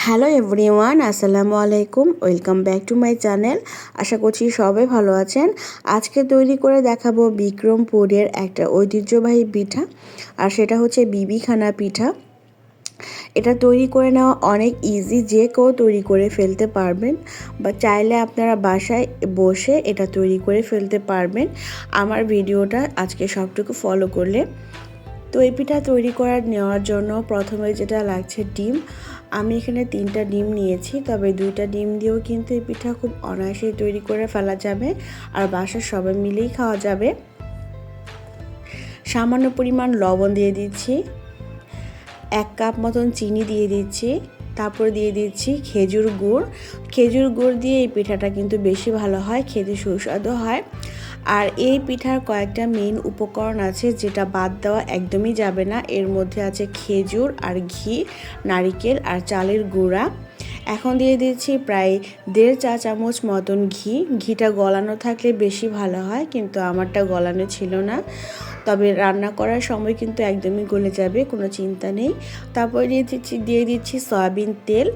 Hello everyone, আসসালামু আলাইকুম। Welcome back to my channel. আশা করছি সবাই ভালো আছেন। আজকে তৈরি করে দেখাবো বিক্রমপুরের একটা ঐতিহ্যবাহী পিঠা, আর সেটা হচ্ছে বিবিখানা পিঠা। এটা তৈরি করে নেওয়া অনেক ইজি, যে কেউ তৈরি করে ফেলতে পারবেন, বা চাইলে আপনারা বাসায় বসে এটা তৈরি করে ফেলতে পারবেন আমার ভিডিওটা আজকে সবটুকু ফলো করলে। তো এই পিঠা তৈরি নেওয়ার জন্য প্রথমে যেটা লাগছে ডিম। আমি এখানে 3টা ডিম নিয়েছি, তবে 2টা ডিম দিয়েও কিন্তু এই পিঠা খুব অনায়াসেই তৈরি করে ফেলা যাবে, আর বাসার সবাই মিলেই খাওয়া যাবে। সামান্য পরিমাণ লবণ দিয়ে দিচ্ছি, 1 কাপ মতন চিনি দিয়ে দিচ্ছি, তারপর দিয়ে দিচ্ছি খেজুর গুড়। খেজুর গুড় দিয়ে এই পিঠাটা কিন্তু বেশি ভালো হয়, খেতে সুস্বাদু হয়। আর এই পিঠার কয়েকটা মেইন উপকরণ আছে যেটা বাদ দেওয়া একদমই যাবে না। এর মধ্যে আছে খেজুর আর ঘি, নারিকেল আর চালের গুঁড়া। এখন দিয়ে দিচ্ছি প্রায় 1.5 চা চামচ মতন ঘি। ঘিটা গলানো থাকলে বেশি ভালো হয়, কিন্তু আমারটা গলানো ছিল না, তবে রান্না করার সময় কিন্তু একদমই গলে যাবে, কোনো চিন্তা নেই। তারপর দিয়ে দিচ্ছি সয়াবিন তেল।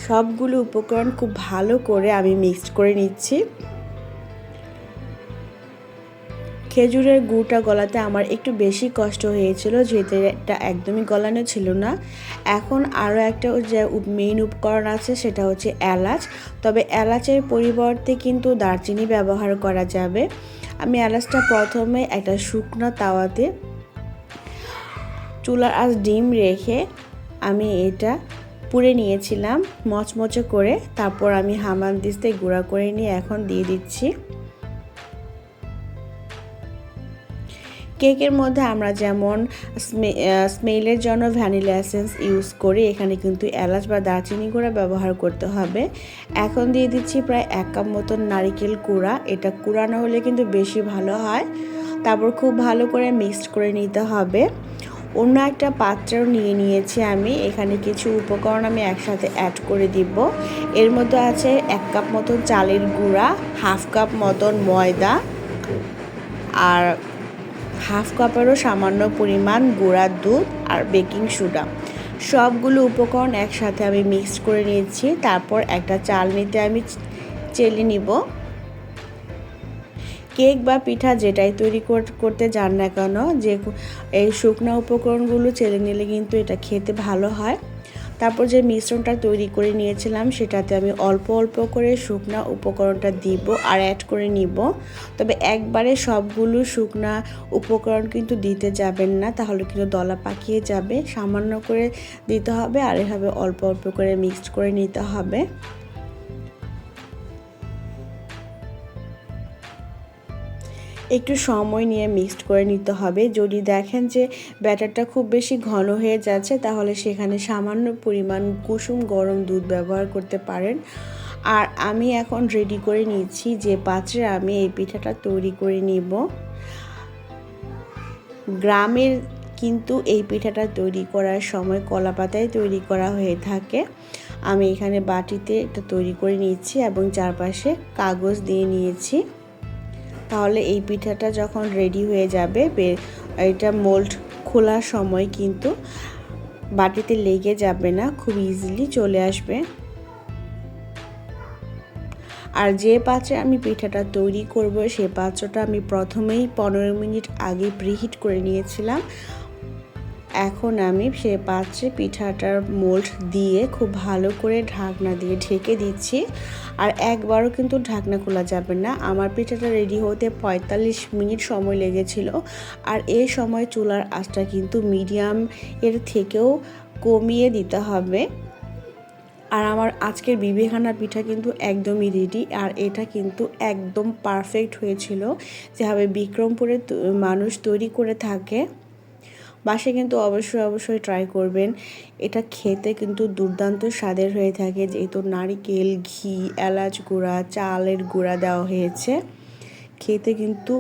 সবগুলো উপকরণ খুব ভালো করে আমি মিক্সড করে নিচ্ছি। খেজুরের গুড়টা গলাতে আমার একটু বেশি কষ্ট হয়েছিল, যেহেতু এটা একদমই গলানো ছিল না। এখন আরও একটা যে মেইন উপকরণ আছে সেটা হচ্ছে এলাচ, তবে এলাচের পরিবর্তে কিন্তু দারচিনি ব্যবহার করা যাবে। আমি এলাচটা প্রথমে একটা শুকনো তাওয়াতে চুলার আঁচ ডিম রেখে আমি এটা পুড়ে নিয়েছিলাম মচমচে করে। তারপর আমি হামানদিস্তায় গুঁড়া করে নিয়ে এখন দিয়ে দিচ্ছি। কেকের মধ্যে আমরা যেমন স্মেলের জন্য ভ্যানিলা এসেন্স ইউজ করি, এখানে কিন্তু এলাচ বা দারচিনি গুঁড়া ব্যবহার করতে হবে। এখন দিয়ে দিচ্ছি প্রায় 1 কাপ মতন নারিকেল কুড়া। এটা কুড়ানো হলে কিন্তু বেশি ভালো হয়। তারপর খুব ভালো করে মিক্সড করে নিতে হবে। অন্য একটা পাত্র নিয়েছি আমি। এখানে কিছু উপকরণ আমি একসাথে অ্যাড করে দিব। এর মধ্যে আছে 1 কাপ মতন চালের গুঁড়া, 1/2 কাপ মতন ময়দা, আর 1/2 কাপেরও সামান্য পরিমাণ গুঁড়া দুধ আর বেকিং সোডা। সবগুলো উপকরণ একসাথে আমি মিক্সড করে নিয়েছি। তারপর একটা চালনিতে আমি চেলে নিব। কেক বা পিঠা যেটাই তৈরি করতে যান না কেন, যে এই শুকনো উপকরণগুলো চেলে নিলে কিন্তু এটা খেতে ভালো হয়। তারপর যে মিশ্রণটা তৈরি করে নিয়েছিলাম সেটাতে আমি অল্প অল্প করে শুকনা উপকরণটা দিব আর অ্যাড করে নিব। তবে একবারে সবগুলো শুকনা উপকরণ কিন্তু দিতে যাবেন না, তাহলে কিন্তু দলা পাকিয়ে যাবে। সামান্য করে দিতে হবে, আর এভাবে অল্প অল্প করে মিক্সড করে নিতে হবে। একটু সময় নিয়ে মিক্সড করে নিতে হবে। যদি দেখেন যে ব্যাটারটা খুব বেশি ঘন হয়ে যাচ্ছে, তাহলে সেখানে সামান্য পরিমাণ কুসুম গরম দুধ ব্যবহার করতে পারেন। আর আমি এখন রেডি করে নিচ্ছি যে পাত্রে আমি এই পিঠাটা তৈরি করে নিব। গ্রামের কিন্তু এই পিঠাটা তৈরি করার সময় কলা পাতায় তৈরি করা হয়ে থাকে। আমি এখানে বাটিতে এটা তৈরি করে নিচ্ছি এবং চারপাশে কাগজ দিয়ে নিয়েছি। তাহলে এই পিঠাটা যখন রেডি হয়ে যাবে, এটা মোল্ড খোলার সময় কিন্তু বাটিতে লেগে যাবে না, খুব ইজিলি চলে আসবে। আর যে পাত্রে আমি পিঠাটা তৈরি করব সে পাত্রটা আমি প্রথমেই 15 মিনিট আগে প্রিহিট করে নিয়েছিলাম। এখন আমি সে পাত্রে পিঠাটার মোল্ড দিয়ে খুব ভালো করে ঢাকনা দিয়ে ঢেকে দিচ্ছি। আর একবারও কিন্তু ঢাকনা খোলা যাবে না। আমার পিঠাটা রেডি হতে 45 মিনিট সময় লেগেছিল। আর এই সময় চুলার আঁচটা কিন্তু মিডিয়াম এর থেকেও কমিয়ে দিতে হবে। আর আমার আজকের বিবিখানা পিঠা কিন্তু একদমই রেডি। আর এটা কিন্তু একদম পারফেক্ট হয়েছিল, যেভাবে বিক্রমপুরের মানুষ তৈরি করে থাকে। বাসায় কিন্তু অবশ্যই ট্রাই করবেন। এটা খেতে কিন্তু দুর্দান্ত স্বাদের হয়ে থাকে, যেহেতু নারিকেল, ঘি, এলাচ গুঁড়া, চালের গুঁড়া দেওয়া হয়েছে। খেতে কিন্তু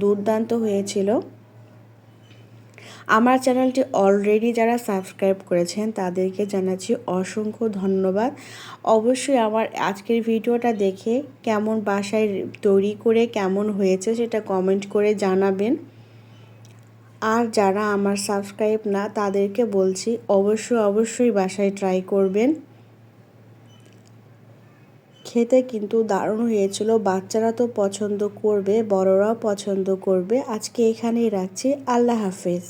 দুর্দান্ত হয়েছিল। আমার চ্যানেলটি অলরেডি যারা সাবস্ক্রাইব করেছেন তাদেরকে জানাচ্ছি অসংখ্য ধন্যবাদ। অবশ্যই আমার আজকের ভিডিওটা দেখে কেমন বাসায় তৈরি করে কেমন হয়েছে সেটা কমেন্ট করে জানাবেন। আর যারা আমার সাবস্ক্রাইব না তাদেরকে বলছি অবশ্যই বাসায় ট্রাই করবেন। খেতে কিন্তু দারুণ হয়েছিল, বাচ্চারা তো পছন্দ করবে, বড়রাও পছন্দ করবে। আজকে এখানেই রাখছি, আল্লাহ হাফেজ।